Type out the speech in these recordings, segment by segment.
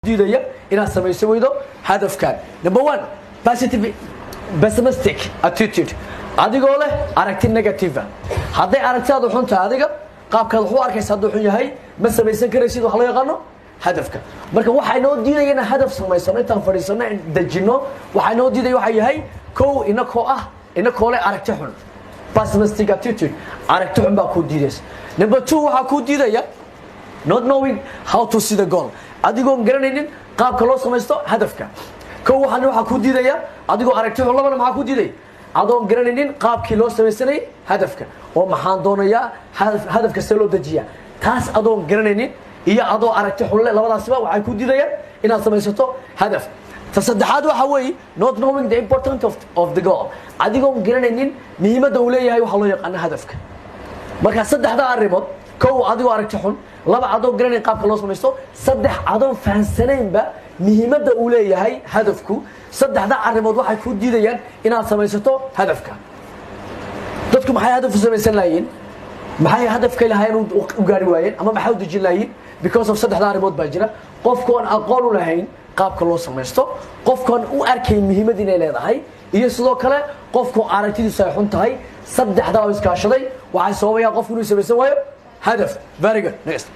diidaya inaad samayso weydo hadafkan. Number 1, positive pessimistic attitude. Adigoo leh aragti negative. Hadday aragtidaadu xun tahay adiga qaabkaad wax u arkaysaa hadduu xun yahay ma samaysan karaysid wax loo yaqaano hadafka. Marka waxa inoo diidaya inaan hadaf samaysano intaan fadhiisano dejino waxa inoo diidaya waxa yahay kow inakoo leh aragti xun. Pessimistic attitude. Aragti xun baa ku diidaysa. Number 2 waxa ku diidaya not knowing how to see the goal. Adigoon garanaynin qaabka loo samaysto hadafka. Kow waxa ku diidaya adigoo aragti xun labana maxaa ku diiday adoon garanaynin qaabkii loo samaysanay hadafka oo maxaan doonayaa hadafka si loo dejiyaa taas adoon garanaynin iyo adoo aragti xun labadaasba waxay ku diidayaan inaad samaysato hadaf. Saddexaad waxa weeye not knowing the importance of the goal. Adigoon garanaynin muhiimadda uu leeyahay waxa loo yaqaan hadafka. Marka saddexda arrimood kow adigoo aragti xun laba adoo garanay qaabka loo samaysto saddex adoo fahansanaynba muhiimadda uu leeyahay hadafku saddexda arrimood waxay ku diidayaan inaad samaysato hadafka. Dadku maxay hadaf u samaysan laayeen maxay hadafka lahayn u gaari waayeen ama maxay u dejin laayeen because of saddexda arrimood baa jira qofkoon aqoon u lahayn qaabka loo samaysto qofkoon u arkay muhiimad inay leedahay iyo sidoo kale qofku aragtidiisu ay xun tahay saddexda oo iskaashaday waxay sababayaan qofku inuu samaysan waayo hadaf. Very good. Next.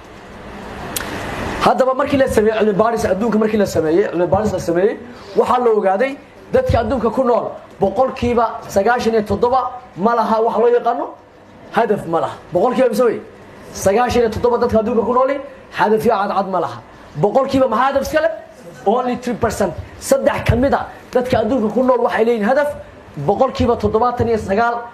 Haddaba markii la sameeyay cilmi baaris adduunka markii la sameeyay waxa la ogaaday dadka adduunka ku nool boqolkiiba 97 ma laha wax loo yaqaano hadaf ma laha boqolkiiba bisaway 97 dadka adduunka ku nool hadaf iyo cad ma laha boqolkiiba ma hadaf iskale only 3% saddex kamida dadka adduunka ku nool waxay leeyihiin hadaf boqolkiiba 79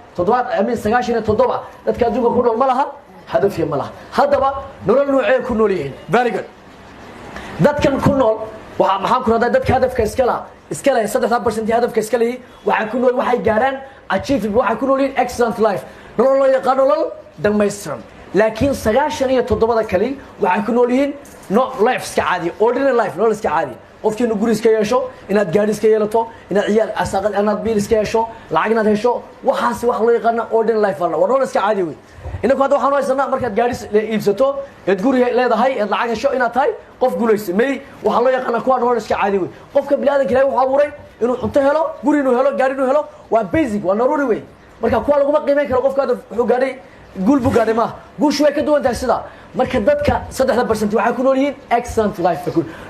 dadka adduunka ku nool ma laha hadaf iyo ma laha. Haddaba nolol noocee ku nool yihiin. Very good. dadkan ku nool waxa maxaan ku radaa dadka hadafka iska leh 3% hadafka iska leh waxa ku nool waxay gaaraan achieve waxa ku noolin excellent life nolol loo yaqaan nolol dhamaystiran. Laakiin 97 kale waxa ku nool yihiin no life iska caadi ordinary life nolol iska caadi qofkii inuu guri iska yeesho inaad gaari iska yeelato inaad ciyaal asaqad inaad biil iska yeesho lacag inaad hesho waxaas wax loo yaqaan ordinary life waa nolol iska caadi weey. Inaku hadda waxaan haysanaa markaad gaari iibsato eed guri leedahay eed lacag hesho inaad tahay qof guuleystay may waxa loo yaqaan kuwa nolol iska caadi weey. Qofka bini'aadamka ilaahay wuxuu abuuray inuu cunto helo guri inuu helo gaari inuu helo waa basic waa nolol weey. Marka kuwa lagu qiimeyn karo qofka wuxuu gaaray guul buu gaaray ma guushu way ka duwan tahay sida marka dadka 3% waxay ku nool yihiin excellent life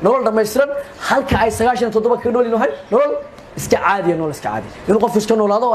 nolol dhamaystiran halka ay 97 ka nool yihiin nolol iska caadi inuu qof iska noolaado